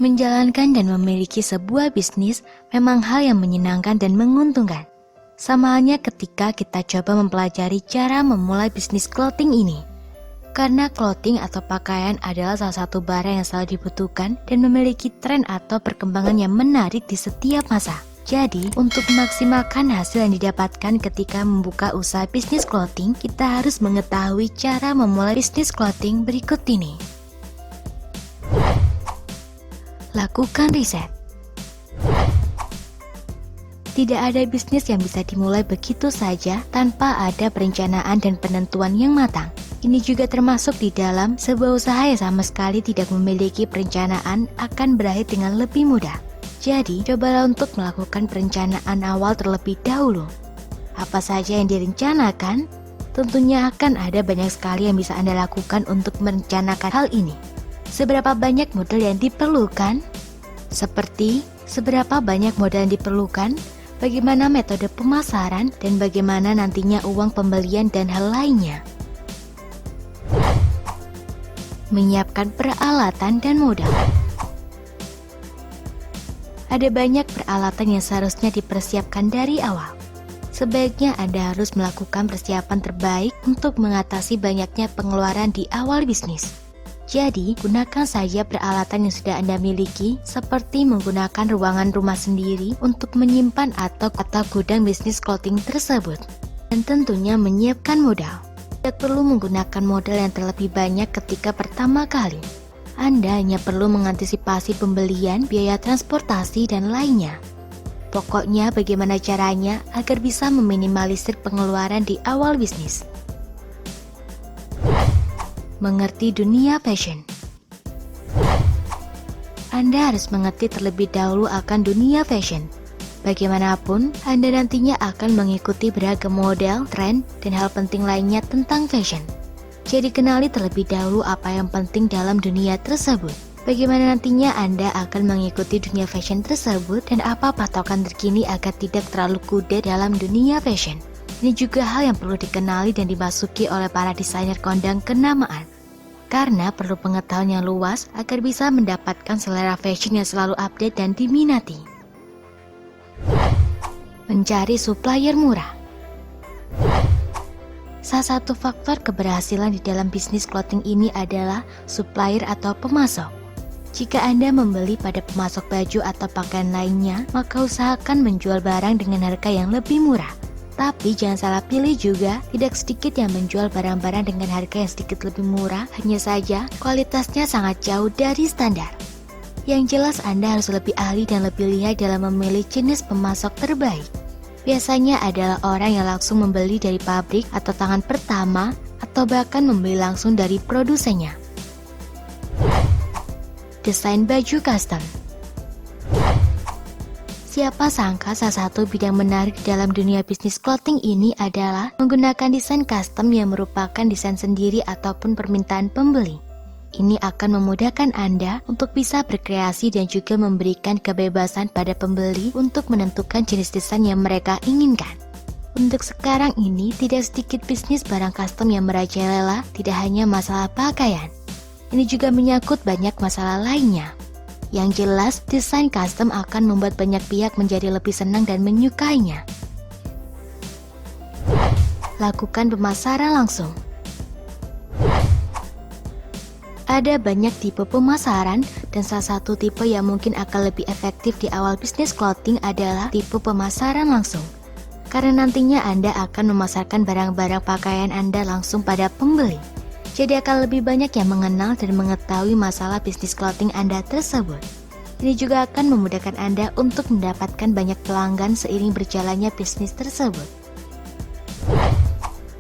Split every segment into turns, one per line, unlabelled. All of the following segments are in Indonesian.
Menjalankan dan memiliki sebuah bisnis memang hal yang menyenangkan dan menguntungkan. Sama halnya ketika kita coba mempelajari cara memulai bisnis clothing ini. Karena clothing atau pakaian adalah salah satu barang yang selalu dibutuhkan dan memiliki tren atau perkembangan yang menarik di setiap masa. Jadi, untuk memaksimalkan hasil yang didapatkan ketika membuka usaha bisnis clothing, kita harus mengetahui cara memulai bisnis clothing berikut ini. Lakukan riset. Tidak ada bisnis yang bisa dimulai begitu saja tanpa ada perencanaan dan penentuan yang matang. Ini juga termasuk di dalam sebuah usaha yang sama sekali tidak memiliki perencanaan akan berakhir dengan lebih mudah. Jadi, cobalah untuk melakukan perencanaan awal terlebih dahulu. Apa saja yang direncanakan? Tentunya akan ada banyak sekali yang bisa Anda lakukan untuk merencanakan hal ini. Seberapa banyak modal yang diperlukan? Seperti, seberapa banyak modal yang diperlukan? Bagaimana metode pemasaran? Dan bagaimana nantinya uang pembelian dan hal lainnya? Menyiapkan peralatan dan modal. Ada banyak peralatan yang seharusnya dipersiapkan dari awal. Sebaiknya Anda harus melakukan persiapan terbaik untuk mengatasi banyaknya pengeluaran di awal bisnis. Jadi, gunakan saja peralatan yang sudah Anda miliki, seperti menggunakan ruangan rumah sendiri untuk menyimpan atau gudang bisnis clothing tersebut. Dan tentunya menyiapkan modal. Tidak perlu menggunakan modal yang terlebih banyak ketika pertama kali. Anda hanya perlu mengantisipasi pembelian, biaya transportasi, dan lainnya. Pokoknya bagaimana caranya agar bisa meminimalisir pengeluaran di awal bisnis. Mengerti dunia fashion. Anda harus mengerti terlebih dahulu akan dunia fashion. Bagaimanapun, Anda nantinya akan mengikuti beragam model, tren, dan hal penting lainnya tentang fashion. Jadi kenali terlebih dahulu apa yang penting dalam dunia tersebut. Bagaimana nantinya Anda akan mengikuti dunia fashion tersebut dan apa patokan terkini agar tidak terlalu kuda dalam dunia fashion. Ini juga hal yang perlu dikenali dan dimasuki oleh para desainer kondang kenamaan. Karena perlu pengetahuan yang luas agar bisa mendapatkan selera fashion yang selalu update dan diminati. Mencari supplier murah. Salah satu faktor keberhasilan di dalam bisnis clothing ini adalah supplier atau pemasok. Jika Anda membeli pada pemasok baju atau pakaian lainnya, maka usahakan menjual barang dengan harga yang lebih murah. Tapi jangan salah pilih juga, tidak sedikit yang menjual barang-barang dengan harga yang sedikit lebih murah, hanya saja kualitasnya sangat jauh dari standar. Yang jelas Anda harus lebih ahli dan lebih lihai dalam memilih jenis pemasok terbaik. Biasanya adalah orang yang langsung membeli dari pabrik atau tangan pertama, atau bahkan membeli langsung dari produsennya. Desain baju custom. Siapa sangka salah satu bidang menarik dalam dunia bisnis clothing ini adalah menggunakan desain custom yang merupakan desain sendiri ataupun permintaan pembeli. Ini akan memudahkan Anda untuk bisa berkreasi dan juga memberikan kebebasan pada pembeli untuk menentukan jenis desain yang mereka inginkan. Untuk sekarang ini, tidak sedikit bisnis barang custom yang merajalela, tidak hanya masalah pakaian. Ini juga menyangkut banyak masalah lainnya. Yang jelas, desain custom akan membuat banyak pihak menjadi lebih senang dan menyukainya. Lakukan pemasaran langsung. Ada banyak tipe pemasaran dan salah satu tipe yang mungkin akan lebih efektif di awal bisnis clothing adalah tipe pemasaran langsung. Karena nantinya Anda akan memasarkan barang-barang pakaian Anda langsung pada pembeli. Jadi akan lebih banyak yang mengenal dan mengetahui masalah bisnis clothing Anda tersebut. Ini juga akan memudahkan Anda untuk mendapatkan banyak pelanggan seiring berjalannya bisnis tersebut.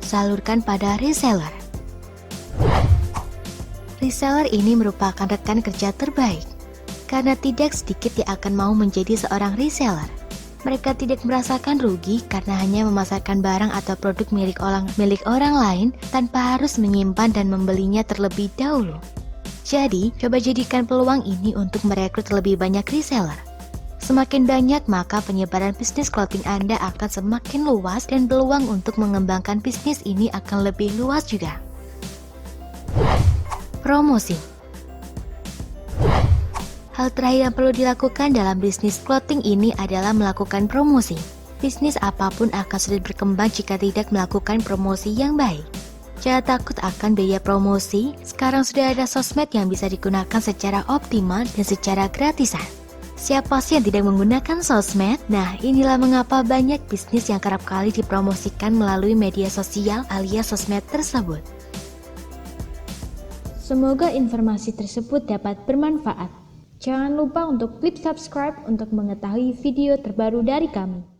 Salurkan pada reseller. Reseller ini merupakan rekan kerja terbaik, karena tidak sedikit yang akan mau menjadi seorang reseller. Mereka tidak merasakan rugi karena hanya memasarkan barang atau produk milik orang lain tanpa harus menyimpan dan membelinya terlebih dahulu. Jadi, coba jadikan peluang ini untuk merekrut lebih banyak reseller. Semakin banyak, maka penyebaran bisnis clothing Anda akan semakin luas dan peluang untuk mengembangkan bisnis ini akan lebih luas juga. Promosi. Hal terakhir yang perlu dilakukan dalam bisnis clothing ini adalah melakukan promosi. Bisnis apapun akan sulit berkembang jika tidak melakukan promosi yang baik. Jangan takut akan biaya promosi, sekarang sudah ada sosmed yang bisa digunakan secara optimal dan secara gratisan. Siapa sih yang tidak menggunakan sosmed? Nah, inilah mengapa banyak bisnis yang kerap kali dipromosikan melalui media sosial alias sosmed tersebut.
Semoga informasi tersebut dapat bermanfaat. Jangan lupa untuk klik subscribe untuk mengetahui video terbaru dari kami.